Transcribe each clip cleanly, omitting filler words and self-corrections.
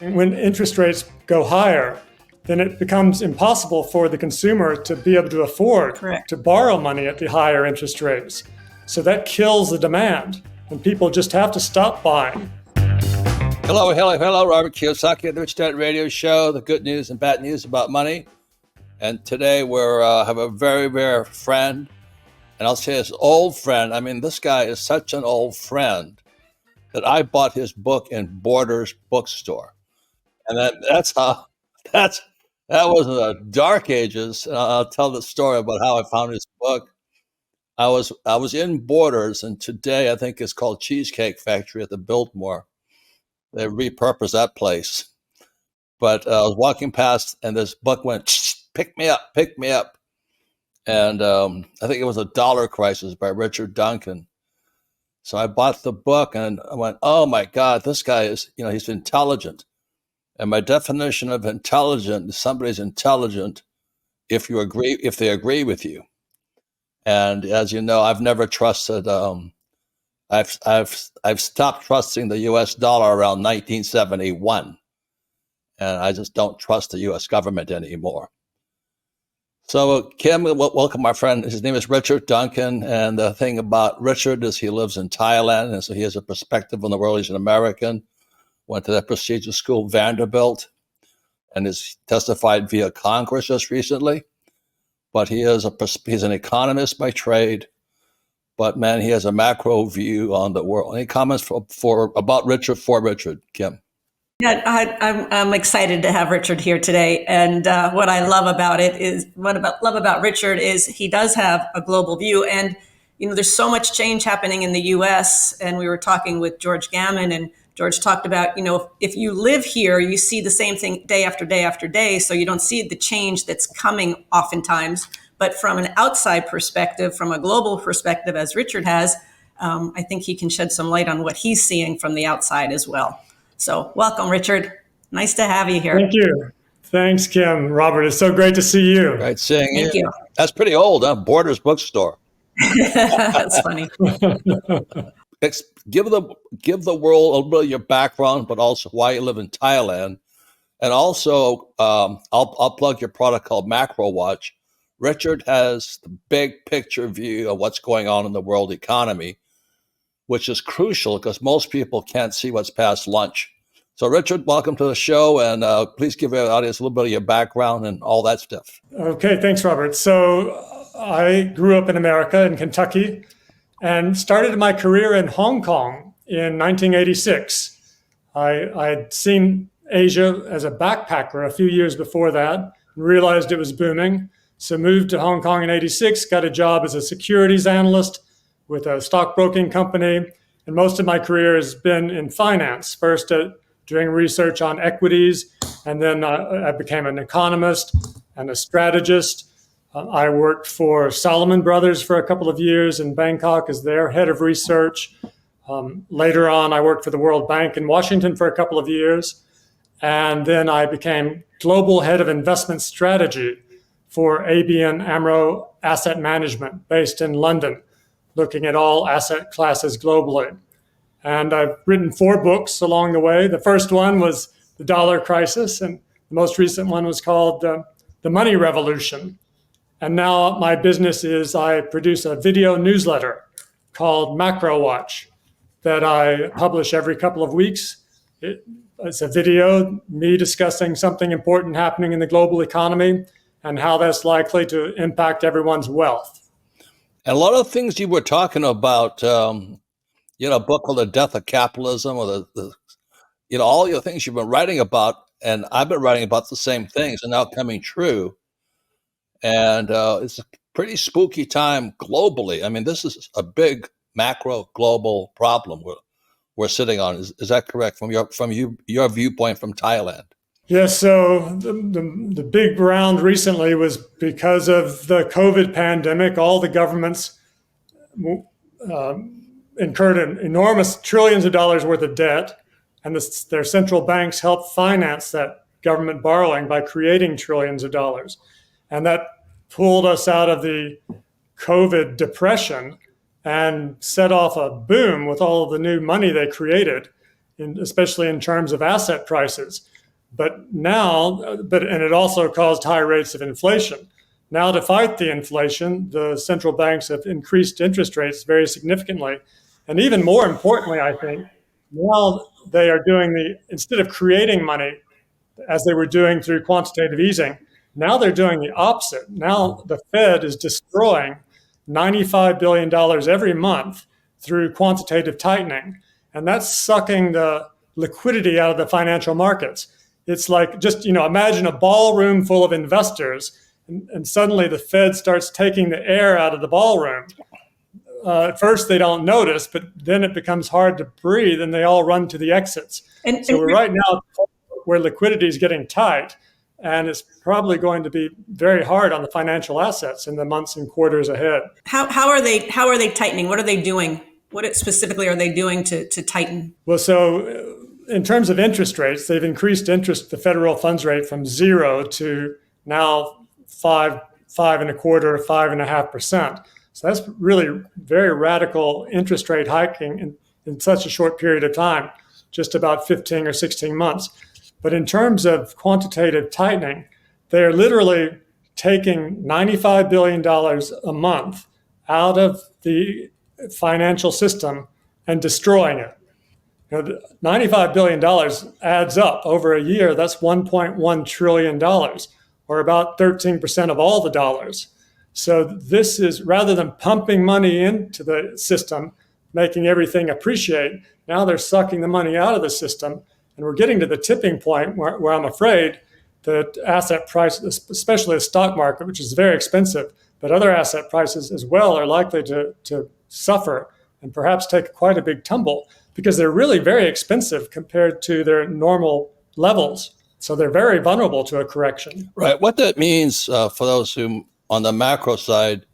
When interest rates go higher, then it becomes impossible for the consumer to be able to afford Correct. to borrow money at the higher interest rates. So that kills the demand, and people just have to stop buying. Hello, Robert Kiyosaki, the Rich Dad Radio Show, the good news and bad news about money. And today we have a very rare friend, and I'll say his old friend. I mean, this guy is such an old friend that I bought his book in Borders bookstore. And that was in the dark ages. I'll tell the story about how I found his book. I was in Borders, and today I think it's called Cheesecake Factory at the Biltmore. They repurposed that place. But I was walking past, and this book went, pick me up. And I think it was A Dollar Crisis by Richard Duncan. So I bought the book, and I went, oh my God, this guy is, he's intelligent. And my definition of intelligent is somebody's intelligent if they agree with you. And as you know, I've never trusted. I've stopped trusting the U.S. dollar around 1971, and I just don't trust the U.S. government anymore. So, Kim, welcome, my friend. His name is Richard Duncan, and the thing about Richard is he lives in Thailand, and so he has a perspective on the world. He's an American. Went to that prestigious school, Vanderbilt, and has testified via Congress just recently. But he's an economist by trade. But man, he has a macro view on the world. Any comments about Richard for Richard, Kim? Yeah, I'm excited to have Richard here today. And what I love about Richard is he does have a global view. And there's so much change happening in the U.S. And we were talking with George Gammon, and George talked about, if you live here, you see the same thing day after day after day. So you don't see the change that's coming oftentimes. But from an outside perspective, from a global perspective, as Richard has, I think he can shed some light on what he's seeing from the outside as well. So welcome, Richard. Nice to have you here. Thank you. Thanks, Kim. Robert, it's so great to see you. Right, seeing you. Thank you. That's pretty old, huh? Borders bookstore. That's funny. Give the world a little bit of your background, but also why you live in Thailand. And also, I'll plug your product called Macro Watch. Richard has the big picture view of what's going on in the world economy, which is crucial because most people can't see what's past lunch. So, Richard, welcome to the show, and please give our audience a little bit of your background and all that stuff. Okay, thanks, Robert. So, I grew up in America, in Kentucky, and started my career in Hong Kong in 1986. I'd seen Asia as a backpacker a few years before that and realized it was booming. So moved to Hong Kong in 86, got a job as a securities analyst with a stockbroking company. And most of my career has been in finance, first doing research on equities, and then I became an economist and a strategist. I worked for Salomon Brothers for a couple of years in Bangkok as their head of research. Later on, I worked for the World Bank in Washington for a couple of years. And then I became global head of investment strategy for ABN AMRO Asset Management based in London, looking at all asset classes globally. And I've written 4 books along the way. The first one was The Dollar Crisis, and the most recent one was called The Money Revolution. And now my business is I produce a video newsletter called Macro Watch that I publish every couple of weeks. It's a video, me discussing something important happening in the global economy and how that's likely to impact everyone's wealth. And a lot of things you were talking about, a book called The Death of Capitalism, or all your things you've been writing about, and I've been writing about the same things and now coming true. And it's a pretty spooky time globally. I mean, this is a big macro global problem we're sitting on. Is that correct from your viewpoint from Thailand? Yes. So the big round recently was because of the COVID pandemic. All the governments incurred enormous trillions of dollars worth of debt, and their central banks helped finance that government borrowing by creating trillions of dollars. And that pulled us out of the COVID depression and set off a boom with all of the new money they created especially in terms of asset prices. But now, and it also caused high rates of inflation. Now, to fight the inflation, the central banks have increased interest rates very significantly. And even more importantly, I think, now they are instead of creating money, as they were doing through quantitative easing, now they're doing the opposite. Now the Fed is destroying $95 billion every month through quantitative tightening. And that's sucking the liquidity out of the financial markets. It's like just, imagine a ballroom full of investors, and suddenly the Fed starts taking the air out of the ballroom. At first they don't notice, but then it becomes hard to breathe and they all run to the exits. So we're right now where liquidity is getting tight, and it's probably going to be very hard on the financial assets in the months and quarters ahead. How are they tightening? What are they doing? What specifically are they doing to tighten? Well, so in terms of interest rates, they've increased the federal funds rate from 0 to now 5.25%, 5.5%. So that's really very radical interest rate hiking in such a short period of time, just about 15 or 16 months. But in terms of quantitative tightening, they're literally taking $95 billion a month out of the financial system and destroying it. $95 billion adds up over a year. That's $1.1 trillion, or about 13% of all the dollars. So this is, rather than pumping money into the system, making everything appreciate, now they're sucking the money out of the system. And we're getting to the tipping point where I'm afraid that asset prices, especially the stock market, which is very expensive, but other asset prices as well are likely to suffer and perhaps take quite a big tumble, because they're really very expensive compared to their normal levels. So they're very vulnerable to a correction. Right. What that means for those who on the macro side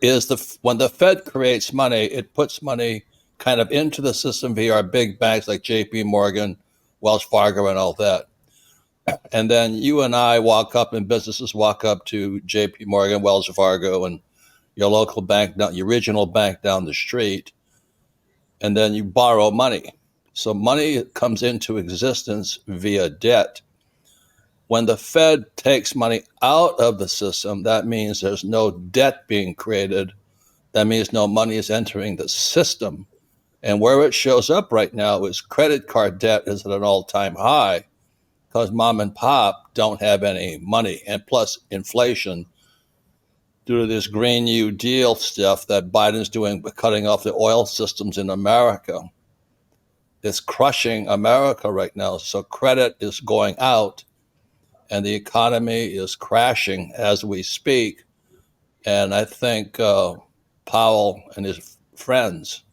is when the Fed creates money, it puts money kind of into the system via our big banks like JP Morgan, Wells Fargo, and all that. And then you and I walk up, and businesses walk up to JP Morgan, Wells Fargo, and your local bank, your regional bank down the street, and then you borrow money. So money comes into existence via debt. When the Fed takes money out of the system, that means there's no debt being created. That means no money is entering the system. And where it shows up right now is credit card debt is at an all-time high because mom and pop don't have any money. And plus inflation due to this Green New Deal stuff that Biden's doing, cutting off the oil systems in America. It's crushing America right now. So credit is going out and the economy is crashing as we speak. And I think Powell and his friends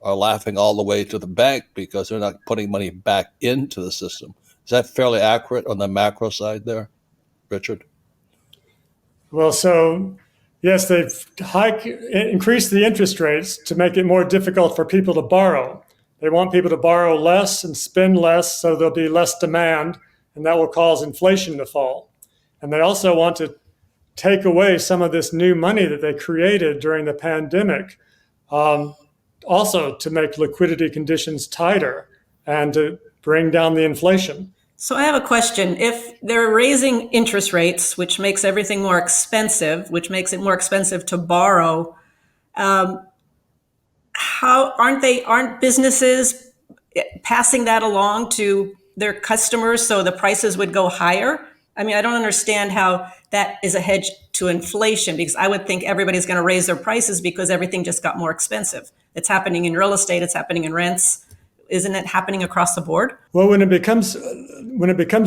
are laughing all the way to the bank because they're not putting money back into the system. Is that fairly accurate on the macro side there, Richard? Well, so yes, they've increased the interest rates to make it more difficult for people to borrow. They want people to borrow less and spend less, so there'll be less demand, and that will cause inflation to fall. And they also want to take away some of this new money that they created during the pandemic, also to make liquidity conditions tighter and to bring down the inflation. So I have a question. If they're raising interest rates, which makes everything more expensive, which makes it more expensive to borrow, aren't businesses passing that along to their customers so the prices would go higher? I mean, I don't understand how that is a hedge to inflation, because I would think everybody's going to raise their prices because everything just got more expensive. It's happening in real estate. It's happening in rents. Isn't it happening across the board? Well, when it becomes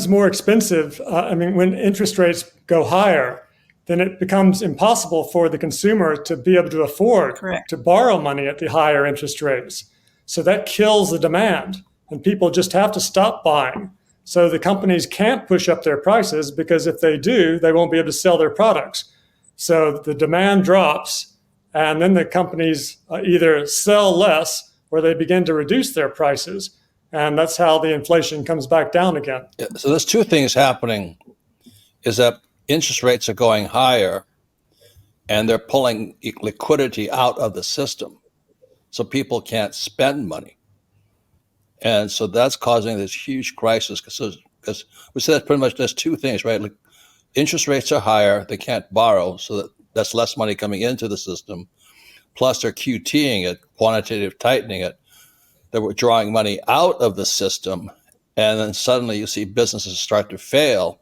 more expensive, when interest rates go higher, then it becomes impossible for the consumer to be able to afford to borrow money at the higher interest rates. So that kills the demand, and people just have to stop buying. So the companies can't push up their prices, because if they do, they won't be able to sell their products. So the demand drops, and then the companies either sell less or they begin to reduce their prices. And that's how the inflation comes back down again. So there's two things happening, is that interest rates are going higher and they're pulling liquidity out of the system. So people can't spend money. And so that's causing this huge crisis because we said pretty much there's two things, right? Like interest rates are higher, they can't borrow, so that's less money coming into the system. Plus they're QTing it, quantitative tightening it, that we're drawing money out of the system. And then suddenly you see businesses start to fail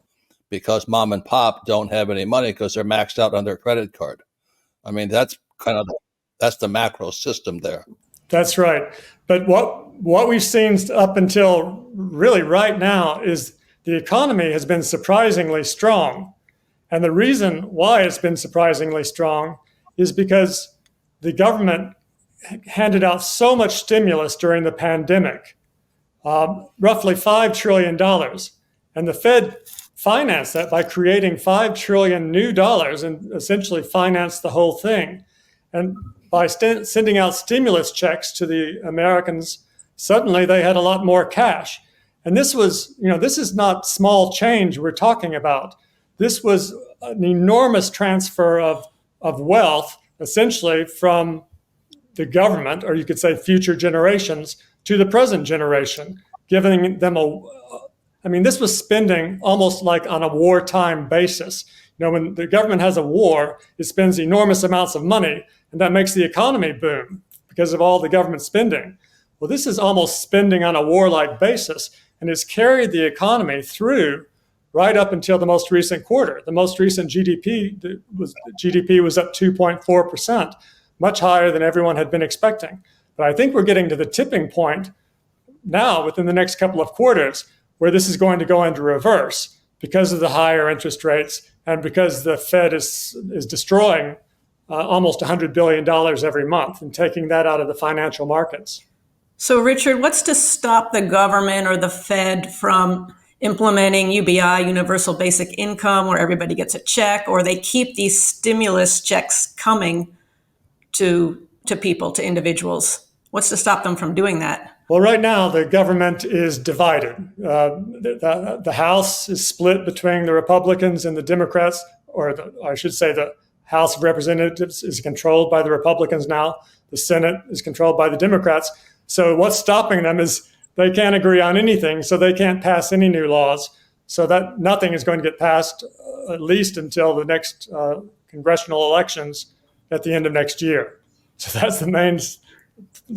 because mom and pop don't have any money because they're maxed out on their credit card. I mean, that's that's the macro system there. That's right. But what we've seen up until really right now is the economy has been surprisingly strong. And the reason why it's been surprisingly strong is because the government handed out so much stimulus during the pandemic, roughly $5 trillion. And the Fed financed that by creating $5 trillion new dollars and essentially financed the whole thing. And by sending out stimulus checks to the Americans, suddenly they had a lot more cash. And this is not small change we're talking about. This was an enormous transfer of wealth, essentially from the government, or you could say future generations, to the present generation, giving them this was spending almost like on a wartime basis. When the government has a war, it spends enormous amounts of money, and that makes the economy boom because of all the government spending. Well, this is almost spending on a warlike basis, and it's carried the economy through right up until the most recent quarter. The most recent GDP was up 2.4%, much higher than everyone had been expecting. But I think we're getting to the tipping point now within the next couple of quarters where this is going to go into reverse because of the higher interest rates and because the Fed is destroying almost $100 billion every month and taking that out of the financial markets. So, Richard, what's to stop the government or the Fed from implementing UBI, universal basic income, where everybody gets a check, or they keep these stimulus checks coming to people, to individuals? What's to stop them from doing that? Well, right now, the government is divided. The House is split between the Republicans and the Democrats, I should say the House of Representatives is controlled by the Republicans now. The Senate is controlled by the Democrats. So what's stopping them is they can't agree on anything, so they can't pass any new laws. So that nothing is going to get passed at least until the next congressional elections at the end of next year. So that's the main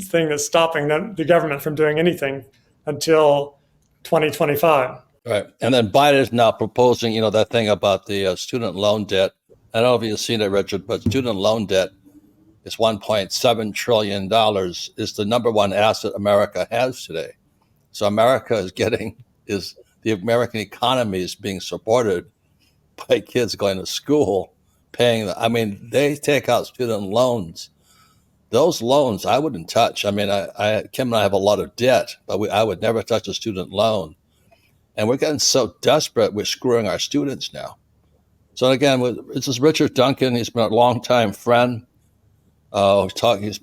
thing that's stopping the government from doing anything until 2025. Right. And then Biden is now proposing, that thing about the student loan debt. I don't know if you've seen it, Richard, but student loan debt is $1.7 trillion, is the number one asset America has today. So America the American economy is being supported by kids going to school, they take out student loans. Those loans I wouldn't touch. Kim and I have a lot of debt, but I would never touch a student loan. And we're getting so desperate, we're screwing our students now. So again, this is Richard Duncan. He's been a longtime friend. His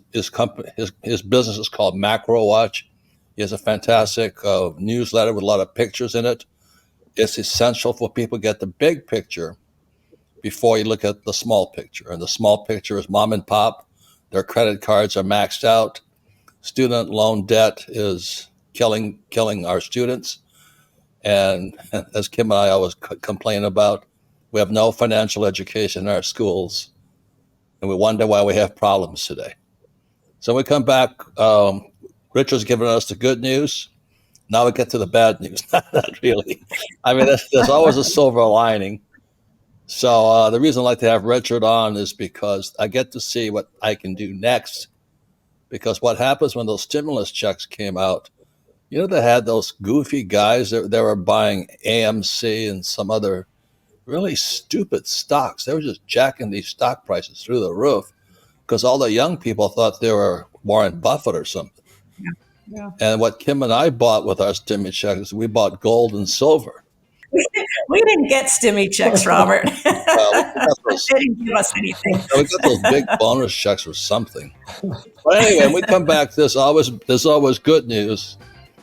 business is called Macro Watch. He has a fantastic newsletter with a lot of pictures in it. It's essential for people to get the big picture before you look at the small picture. And the small picture is mom and pop. Their credit cards are maxed out. Student loan debt is killing our students. And as Kim and I always complain about, we have no financial education in our schools. And we wonder why we have problems today. So we come back, Richard's given us the good news. Now we get to the bad news. Not really. There's always a silver lining. So the reason I like to have Richard on is because I get to see what I can do next. Because what happens when those stimulus checks came out, they had those goofy guys that they were buying AMC and some other really stupid stocks. They were just jacking these stock prices through the roof because all the young people thought they were Warren Buffett or something. Yeah. And what Kim and I bought with our stimulus checks, we bought gold and silver. We didn't get stimmy checks, Robert. They didn't give us anything. We got those big bonus checks or something. But anyway, when we come back, there's always good news.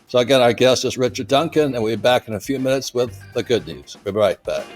So again, our guest is Richard Duncan, and we'll be back in a few minutes with the good news. We'll be right back.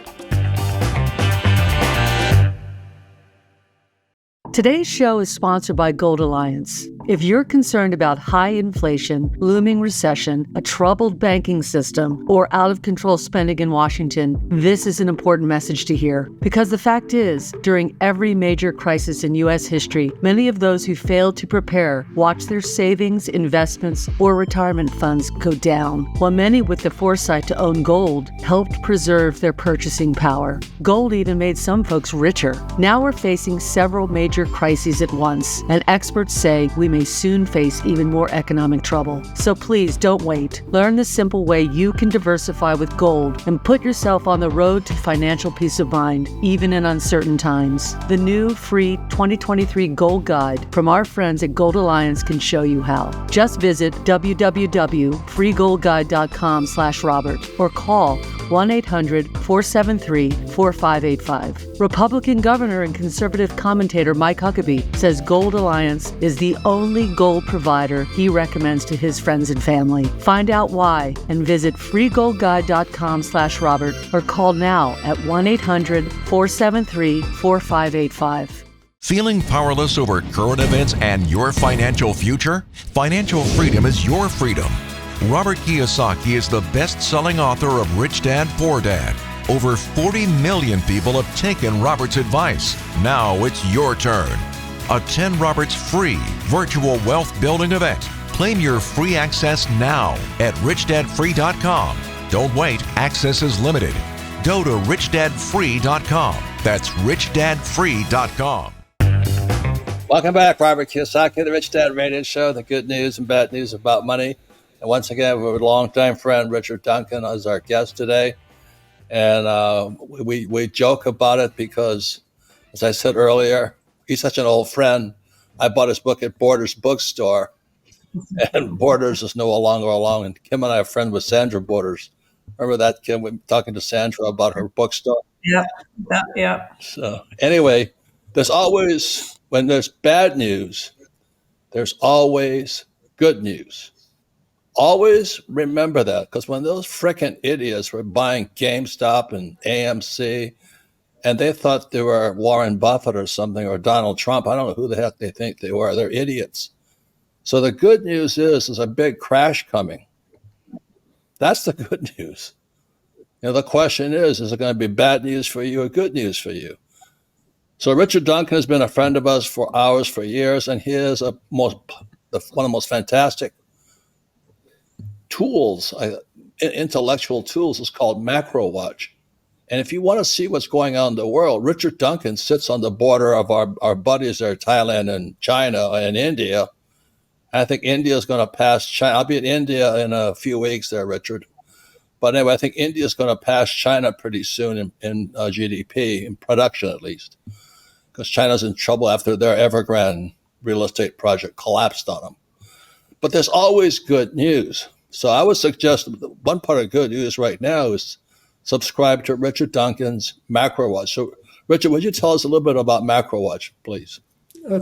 Today's show is sponsored by Gold Alliance. If you're concerned about high inflation, looming recession, a troubled banking system, or out-of-control spending in Washington, this is an important message to hear. Because the fact is, during every major crisis in U.S. history, many of those who failed to prepare watched their savings, investments, or retirement funds go down, while many with the foresight to own gold helped preserve their purchasing power. Gold even made some folks richer. Now we're facing several major crises at once, and experts say we may soon face even more economic trouble. So please don't wait. Learn the simple way you can diversify with gold and put yourself on the road to financial peace of mind, even in uncertain times. The new free 2023 Gold Guide from our friends at Gold Alliance can show you how. Just visit www.freegoldguide.com/Robert or call 1-800-473-4585. Republican Governor and conservative commentator Mike Huckabee says Gold Alliance is the only gold provider he recommends to his friends and family. Find out why and visit freegoldguide.com/Robert or call now at 1-800-473-4585. Feeling powerless over current events and your financial future? Financial freedom is your freedom. Robert Kiyosaki is the best-selling author of Rich Dad, Poor Dad. Over 40 million people have taken Robert's advice. Now it's your turn. Attend Robert's free virtual wealth building event. Claim your free access now at richdadfree.com. Don't wait, access is limited. Go to richdadfree.com. That's richdadfree.com. Welcome back, Robert Kiyosaki, the Rich Dad Radio Show, the good news and bad news about money. And once again, we have a longtime friend, Richard Duncan, as our guest today. And we joke about it because, as I said earlier, he's such an old friend. I bought his book at Borders Bookstore, and Borders is no longer along. And Kim and I are friends with Sandra Borders. Remember that, Kim? We were talking to Sandra about her bookstore. Yeah. So anyway, there's always, when there's bad news, there's always good news. Always remember that, because when those frickin' idiots were buying GameStop and AMC, and they thought they were Warren Buffett or something, or Donald Trump, I don't know who the heck they think they were. They're idiots. So the good news is there's a big crash coming. That's the good news. You know, the question is it going to be bad news for you or good news for you? So Richard Duncan has been a friend of us for years, and he is one of the most fantastic tools, intellectual tools, is called Macro Watch. And if you want to see what's going on in the world, Richard Duncan sits on the border of our buddies there, Thailand and China and India. And I think India is going to pass China. I'll be in India in a few weeks there, Richard. But anyway, I think India is going to pass China pretty soon in GDP, in production at least, because China's in trouble after their Evergrande real estate project collapsed on them. But there's always good news. So I would suggest one part of good news right now is subscribe to Richard Duncan's Macro Watch. So, Richard, would you tell us a little bit about Macro Watch, please?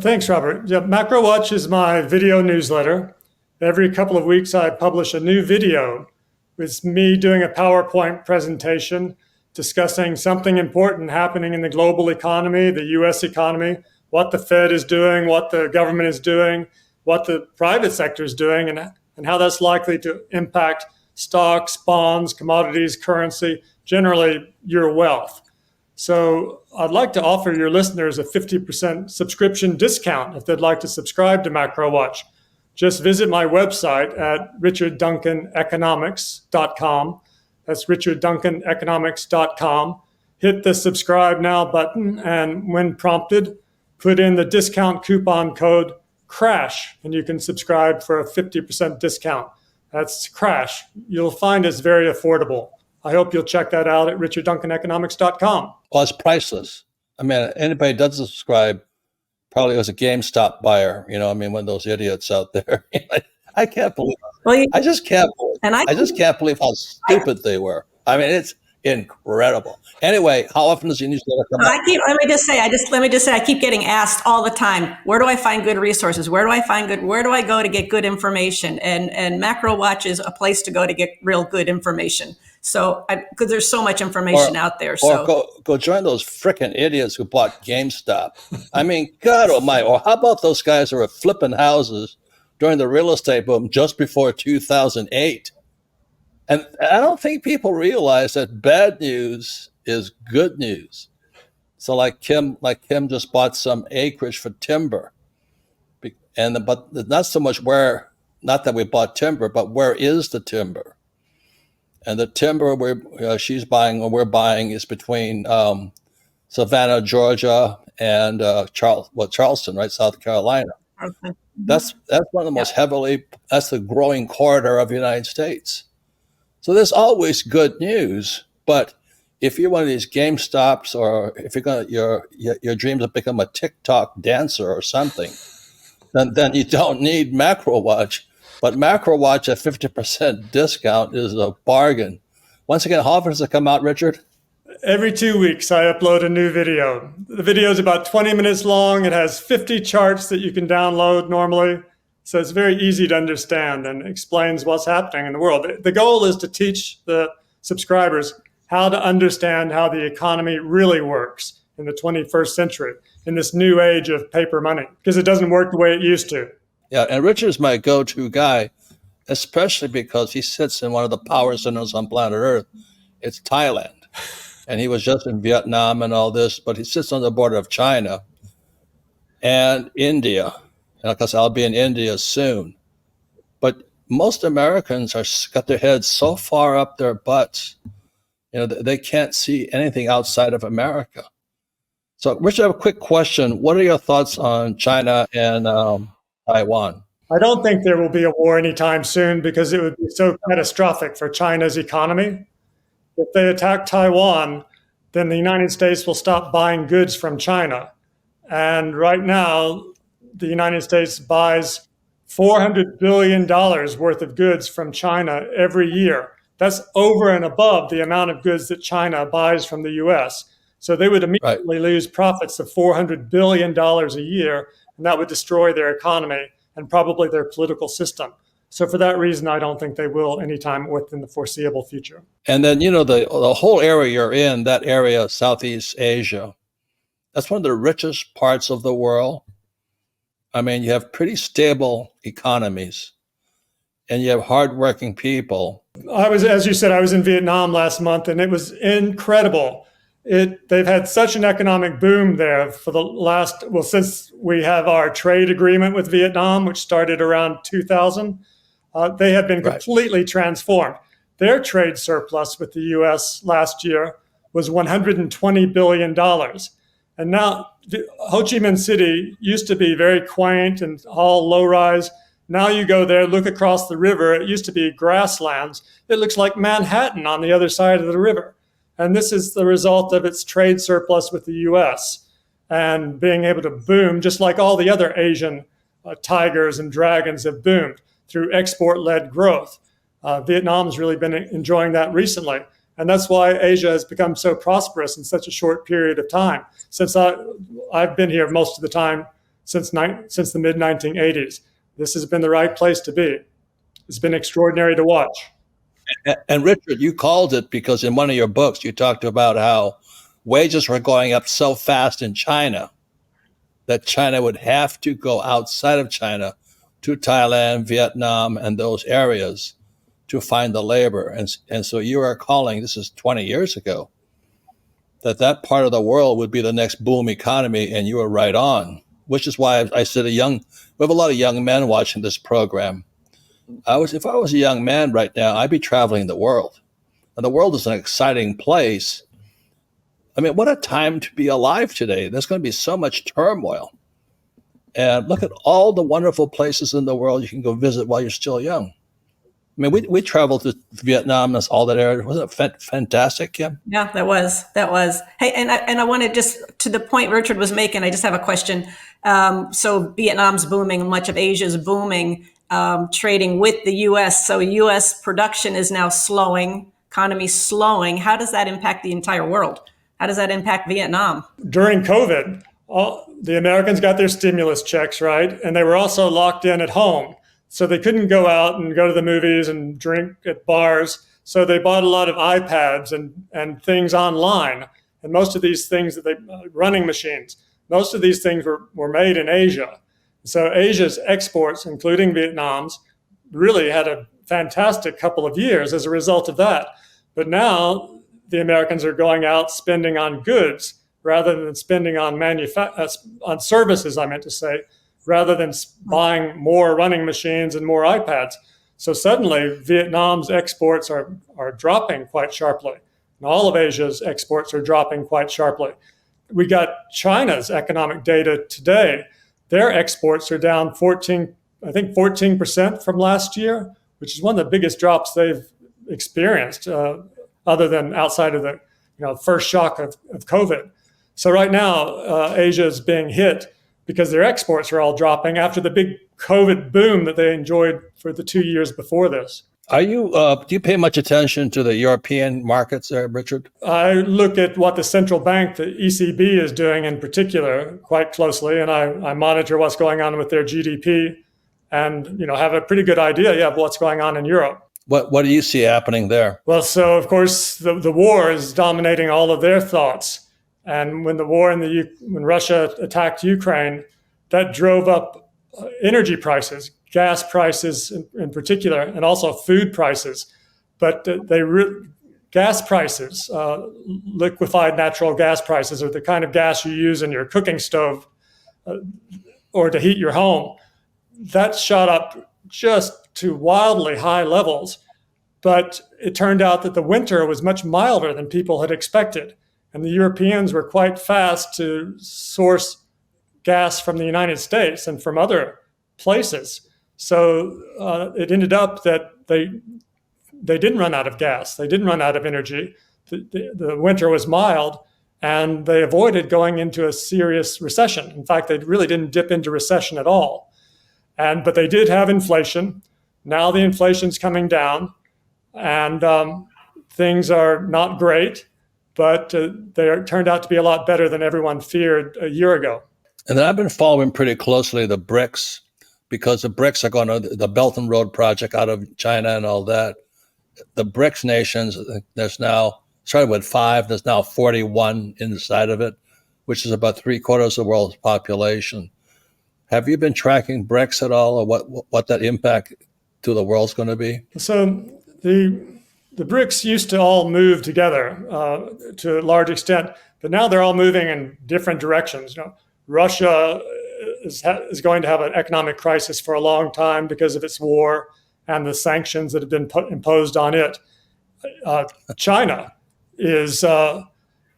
Thanks, Robert. Yeah, Macro Watch is my video newsletter. Every couple of weeks, I publish a new video. It's me doing a PowerPoint presentation discussing something important happening in the global economy, the U.S. economy, what the Fed is doing, what the government is doing, what the private sector is doing, and how that's likely to impact stocks, bonds, commodities, currency, generally your wealth. So I'd like to offer your listeners a 50% subscription discount if they'd like to subscribe to Macro Watch. Just visit my website at richardduncaneconomics.com. That's richardduncaneconomics.com. Hit the subscribe now button, and when prompted, put in the discount coupon code CRASH, and you can subscribe for a 50% discount. That's CRASH. You'll find it's very affordable. I hope you'll check that out at richardduncaneconomics.com. Well, it's priceless. I mean, anybody who doesn't subscribe probably was a GameStop buyer. You know, I mean, one of those idiots out there. I can't believe it. Well, I just can't believe it. I just can't believe how stupid they were. I mean, it's incredible. Anyway, how often does your newsletter come out? Let me just say, I keep getting asked all the time, where do I find good resources? Where do I go to get good information? And Macro Watch is a place to go to get real good information. So, because there's so much information out there. Or So, go join those frickin' idiots who bought GameStop. I mean, God almighty. Or how about those guys who were flipping houses during the real estate boom just before 2008? And I don't think people realize that bad news is good news. So like Kim just bought some acreage for timber. But not so much not that we bought timber, but where is the timber? And the timber she's buying or we're buying is between Savannah, Georgia, and Charleston, right, South Carolina. okay. That's one of the most that's the growing corridor of the United States. So there's always good news, but if you're one of these GameStops, or if your dreams have become a TikTok dancer or something, then you don't need MacroWatch. But MacroWatch at 50% discount is a bargain. Once again, how often does it come out, Richard? Every 2 weeks, I upload a new video. The video is about 20 minutes long. It has 50 charts that you can download normally. So it's very easy to understand and explains what's happening in the world. The goal is to teach the subscribers how to understand how the economy really works in the 21st century, in this new age of paper money, because it doesn't work the way it used to. Yeah, and Richard's my go-to guy, especially because he sits in one of the power centers on planet Earth. It's Thailand. And he was just in Vietnam and all this, but he sits on the border of China and India. And of course, I'll be in India soon. But most Americans got their heads so far up their butts, they can't see anything outside of America. So, Richard, I have a quick question. What are your thoughts on China and Taiwan? I don't think there will be a war anytime soon because it would be so catastrophic for China's economy. If they attack Taiwan, then the United States will stop buying goods from China. And right now, the United States buys $400 billion worth of goods from China every year. That's over and above the amount of goods that China buys from the US. So they would immediately lose profits of $400 billion a year, and that would destroy their economy and probably their political system. So for that reason, I don't think they will anytime within the foreseeable future. And then, the whole area you're in, that area, Southeast Asia, that's one of the richest parts of the world. I mean, you have pretty stable economies and you have hardworking people. As you said, I was in Vietnam last month and it was incredible. They've had such an economic boom there for since we have our trade agreement with Vietnam, which started around 2000. They have been completely transformed. Their trade surplus with the U.S. last year was $120 billion. And now Ho Chi Minh City used to be very quaint and all low-rise. Now you go there, look across the river. It used to be grasslands. It looks like Manhattan on the other side of the river. And this is the result of its trade surplus with the U.S. and being able to boom, just like all the other Asian tigers and dragons have boomed through export-led growth. Vietnam has really been enjoying that recently. And that's why Asia has become so prosperous in such a short period of time. Since I've been here most of the time since the mid-1980s. This has been the right place to be. It's been extraordinary to watch. And Richard, you called it because in one of your books, you talked about how wages were going up so fast in China that China would have to go outside of China to Thailand, Vietnam, and those areas to find the labor. And so you are calling, this is 20 years ago, that part of the world would be the next boom economy, and you were right on, which is why I said we have a lot of young men watching this program. If I was a young man right now, I'd be traveling the world. And the world is an exciting place. I mean, what a time to be alive today. There's going to be so much turmoil. And look at all the wonderful places in the world you can go visit while you're still young. I mean, we traveled to Vietnam and all that area. Wasn't it fantastic, Kim? Yeah, that was. Hey, and I wanted, just to the point Richard was making, I just have a question. So Vietnam's booming, much of Asia's booming, trading with the U.S. So U.S. production is now slowing, economy slowing. How does that impact the entire world? How does that impact Vietnam? During COVID, the Americans got their stimulus checks, right? And they were also locked in at home. So they couldn't go out and go to the movies and drink at bars. So they bought a lot of iPads and things online. And most of these things running machines, most of these things were made in Asia. So Asia's exports, including Vietnam's, really had a fantastic couple of years as a result of that. But now the Americans are going out spending on goods rather than spending on on services, I meant to say, rather than buying more running machines and more iPads. So suddenly Vietnam's exports are dropping quite sharply. And all of Asia's exports are dropping quite sharply. We got China's economic data today. Their exports are down 14% from last year, which is one of the biggest drops they've experienced, other than outside of the first shock of COVID. So right now, Asia is being hit because their exports are all dropping after the big COVID boom that they enjoyed for the 2 years before this. Do you pay much attention to the European markets there, Richard? I look at what the central bank, the ECB, is doing in particular quite closely, and I monitor what's going on with their GDP and have a pretty good idea of what's going on in Europe. What do you see happening there? Well, so of course the war is dominating all of their thoughts. And when when Russia attacked Ukraine, that drove up energy prices, gas prices in particular, and also food prices. But gas prices, liquefied natural gas prices, are the kind of gas you use in your cooking stove or to heat your home. That shot up just to wildly high levels. But it turned out that the winter was much milder than people had expected. And the Europeans were quite fast to source gas from the United States and from other places. So it ended up that they didn't run out of gas. They didn't run out of energy. The winter was mild, and they avoided going into a serious recession. In fact, they really didn't dip into recession at all. But they did have inflation. Now the inflation's coming down, and things are not great. But they turned out to be a lot better than everyone feared a year ago. And then I've been following pretty closely the BRICS, because the BRICS are going to the Belt and Road Project out of China and all that. The BRICS nations, there's now, started with 5, there's now 41 inside of it, which is about 3/4 of the world's population. Have you been tracking BRICS at all, or what that impact to the world's going to be? So the BRICS used to all move together to a large extent, but now they're all moving in different directions. Russia is going to have an economic crisis for a long time because of its war and the sanctions that have been imposed on it. China is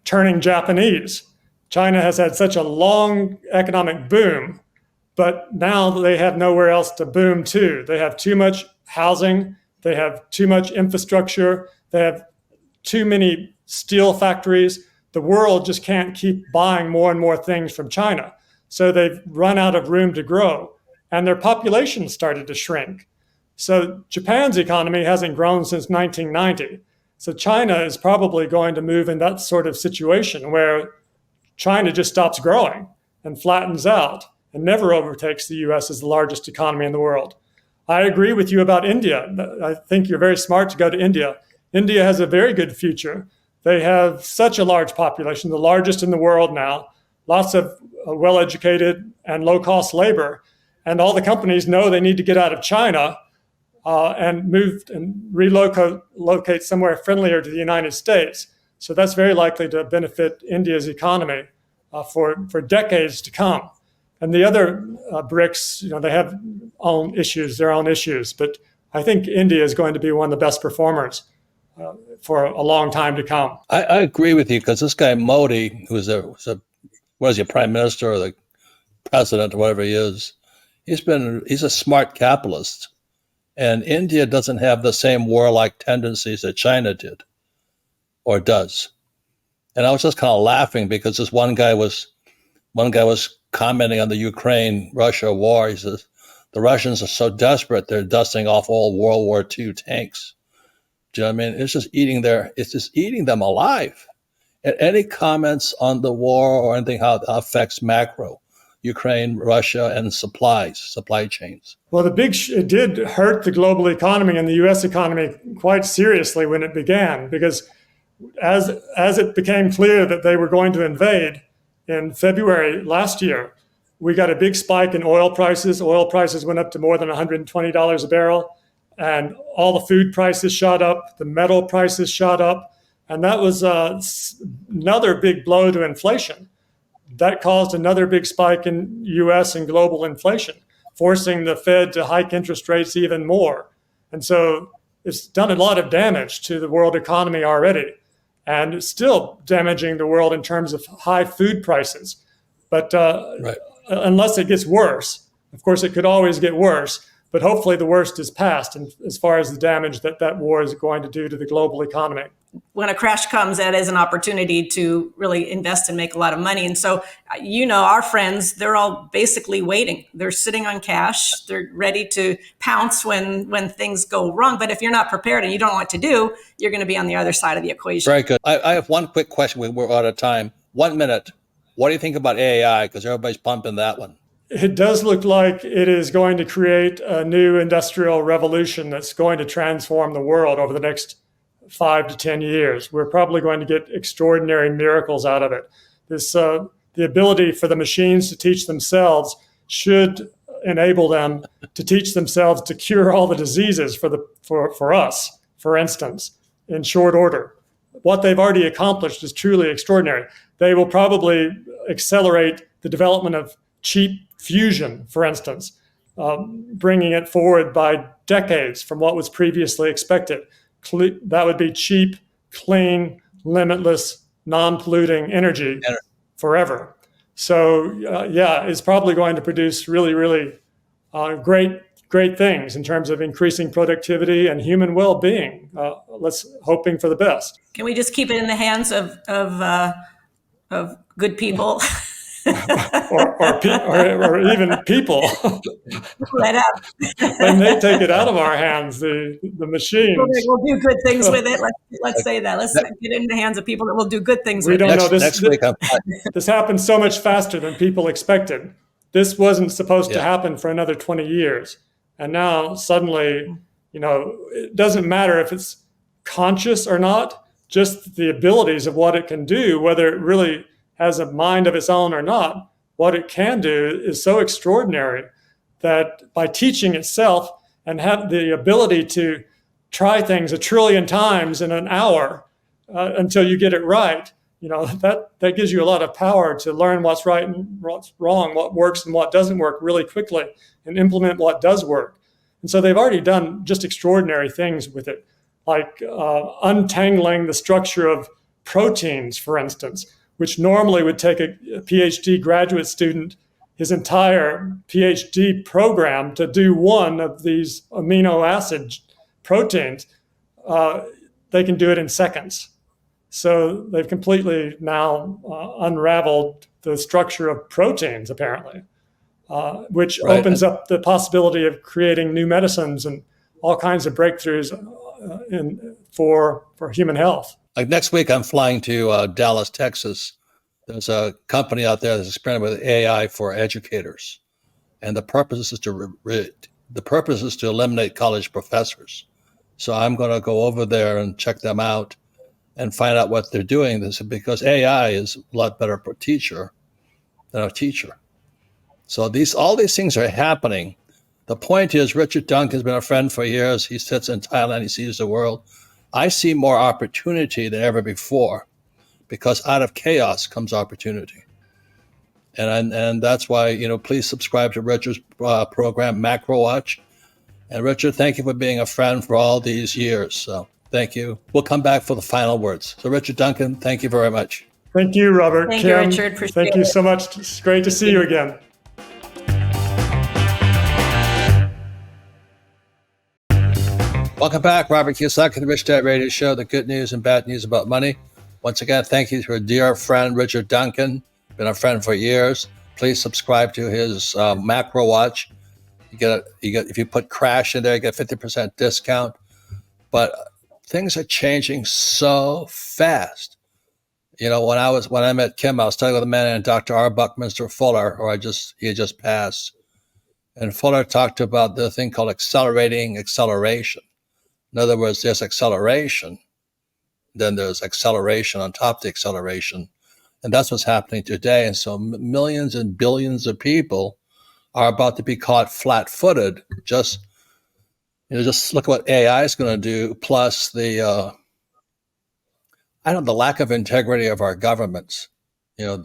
turning Japanese. China has had such a long economic boom, but now they have nowhere else to boom to. They have too much housing. They have too much infrastructure. They have too many steel factories. The world just can't keep buying more and more things from China. So they've run out of room to grow, and their population started to shrink. So Japan's economy hasn't grown since 1990. So China is probably going to move in that sort of situation where China just stops growing and flattens out and never overtakes the US as the largest economy in the world. I agree with you about India. I think you're very smart to go to India. India has a very good future. They have such a large population, the largest in the world now, lots of well-educated and low-cost labor. And all the companies know they need to get out of China and move and relocate somewhere friendlier to the United States. So that's very likely to benefit India's economy for decades to come. And the other BRICS, they have their own issues, but I think India is going to be one of the best performers for a long time to come. I agree with you, because this guy Modi, who's a prime minister or the president or whatever he is, he's a smart capitalist. And India doesn't have the same warlike tendencies that China did or does. And I was just kind of laughing because this one guy was commenting on the Ukraine-Russia war. He says, the Russians are so desperate, they're dusting off all World War II tanks. Do you know what I mean? It's just eating them alive. And any comments on the war or anything, how it affects macro? Ukraine, Russia, and supply chains. Well, it did hurt the global economy and the U.S. economy quite seriously when it began, because as it became clear that they were going to invade in February last year, we got a big spike in oil prices. Oil prices went up to more than $120 a barrel, and all the food prices shot up, the metal prices shot up, and that was another big blow to inflation. That caused another big spike in U.S. and global inflation, forcing the Fed to hike interest rates even more. And so it's done a lot of damage to the world economy already, and it's still damaging the world in terms of high food prices. But unless it gets worse, of course, it could always get worse, but hopefully the worst is past, and as far as the damage that war is going to do to the global economy. When a crash comes, that is an opportunity to really invest and make a lot of money. And so, our friends, they're all basically waiting. They're sitting on cash. They're ready to pounce when things go wrong. But if you're not prepared and you don't know what to do, you're going to be on the other side of the equation. Very good. I have one quick question. We're out of time. 1 minute. What do you think about AI? Because everybody's pumping that one. It does look like it is going to create a new industrial revolution that's going to transform the world over the next 5 to 10 years. We're probably going to get extraordinary miracles out of it. The ability for the machines to teach themselves should enable them to teach themselves to cure all the diseases for us, for instance, in short order. What they've already accomplished is truly extraordinary. They will probably accelerate the development of cheap fusion, for instance, bringing it forward by decades from what was previously expected. That would be cheap, clean, limitless, non-polluting energy forever. So, it's probably going to produce really, really great things in terms of increasing productivity and human well-being. Let's hoping for the best. Can we just keep it in the hands of good people? or even people. When they take it out of our hands, the machines. We'll do good things with it. Let's say that. Let's get it in the hands of people that will do good things with it. We don't know. Next week, this happened so much faster than people expected. This wasn't supposed to happen for another 20 years. And now suddenly, it doesn't matter if it's conscious or not, just the abilities of what it can do, whether it really has a mind of its own or not, what it can do is so extraordinary that by teaching itself and have the ability to try things 1 trillion times in an hour until you get it right, that gives you a lot of power to learn what's right and what's wrong, what works and what doesn't work really quickly, and implement what does work. And so they've already done just extraordinary things with it, like untangling the structure of proteins, for instance, which normally would take a PhD graduate student his entire PhD program to do one of these amino acid proteins. They can do it in seconds. So they've completely now unraveled the structure of proteins, apparently, which opens up the possibility of creating new medicines and all kinds of breakthroughs for human health. Like next week, I'm flying to Dallas, Texas. There's a company out there that's experimenting with AI for educators, and the purpose is to eliminate college professors. So I'm going to go over there and check them out and find out what they're doing. This because AI is a lot better for a teacher than a teacher. So all these things are happening. The point is, Richard Duncan has been a friend for years. He sits in Thailand. He sees the world. I see more opportunity than ever before, because out of chaos comes opportunity. And that's why, please subscribe to Richard's program, Macro Watch. And Richard, thank you for being a friend for all these years. So thank you. We'll come back for the final words. So Richard Duncan, thank you very much. Thank you, Robert. Thank Kim, you, Richard. Appreciate thank you so much. It's great to see you again. Welcome back. Robert Kiyosaki, the Rich Dad Radio Show, the good news and bad news about money. Once again, thank you to our dear friend, Richard Duncan. Been a friend for years. Please subscribe to his Macro Watch. You get if you put crash in there, you get 50% discount. But things are changing so fast. When I met Kim, I was talking with a man named Dr. R. Buckminster Fuller, he had just passed. And Fuller talked about the thing called accelerating acceleration. In other words, there's acceleration, then there's acceleration on top of the acceleration. And that's what's happening today. And so millions and billions of people are about to be caught flat-footed. Just look at what AI is going to do, plus the lack of integrity of our governments. I'm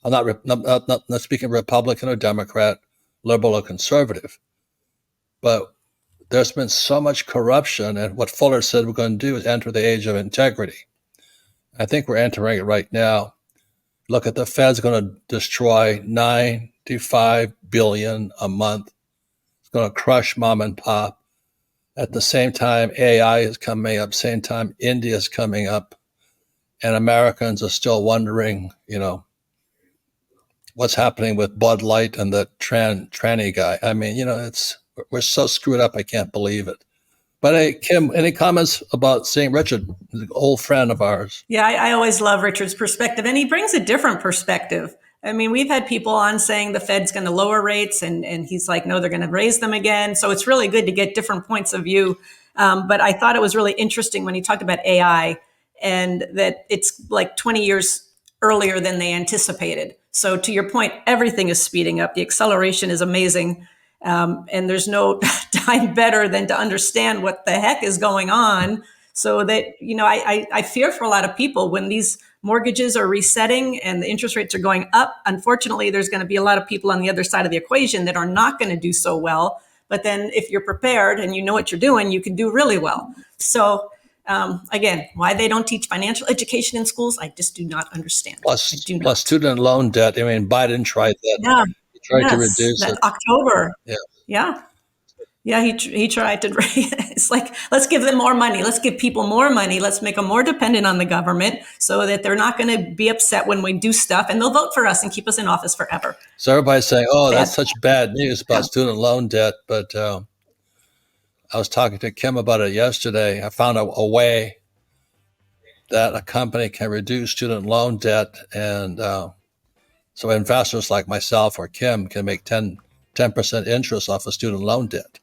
not speaking Republican or Democrat, liberal or conservative, but there's been so much corruption, and what Fuller said we're going to do is enter the age of integrity. I think we're entering it right now. Look at the Fed's going to destroy $95 billion a month. It's going to crush mom and pop. At the same time, AI is coming up. Same time, India is coming up, and Americans are still wondering, what's happening with Bud Light and the tranny guy. I mean, we're so screwed up. I can't believe it. But hey, Kim, any comments about seeing Richard, an old friend of ours? Yeah, I always love Richard's perspective, and he brings a different perspective. I mean, we've had people on saying the Fed's going to lower rates, and he's like, no, they're going to raise them again. So it's really good to get different points of view. But I thought it was really interesting when he talked about AI and that it's like 20 years earlier than they anticipated. So to your point, everything is speeding up. The acceleration is amazing. And there's no time better than to understand what the heck is going on, so that, I fear for a lot of people when these mortgages are resetting and the interest rates are going up. Unfortunately, there's going to be a lot of people on the other side of the equation that are not going to do so well. But then if you're prepared and you know what you're doing, you can do really well. So again, why they don't teach financial education in schools, I just do not understand. Plus student loan debt. I mean, Biden tried that. Yeah. Tried to reduce it. October. Yeah. He tried to. It's like, let's give them more money. Let's give people more money. Let's make them more dependent on the government so that they're not going to be upset when we do stuff, and they'll vote for us and keep us in office forever. So everybody's saying, that's such bad news about student loan debt. But I was talking to Kim about it yesterday. I found a way that a company can reduce student loan debt, and so investors like myself or Kim can make 10% interest off of student loan debt.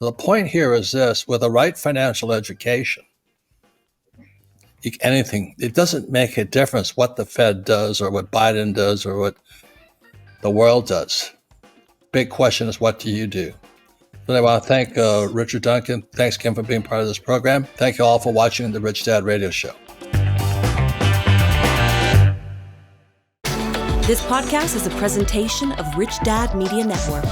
So the point here is this: with the right financial education, it doesn't make a difference what the Fed does or what Biden does or what the world does. Big question is, what do you do? So I want to thank Richard Duncan. Thanks, Kim, for being part of this program. Thank you all for watching the Rich Dad Radio Show. This podcast is a presentation of Rich Dad Media Network.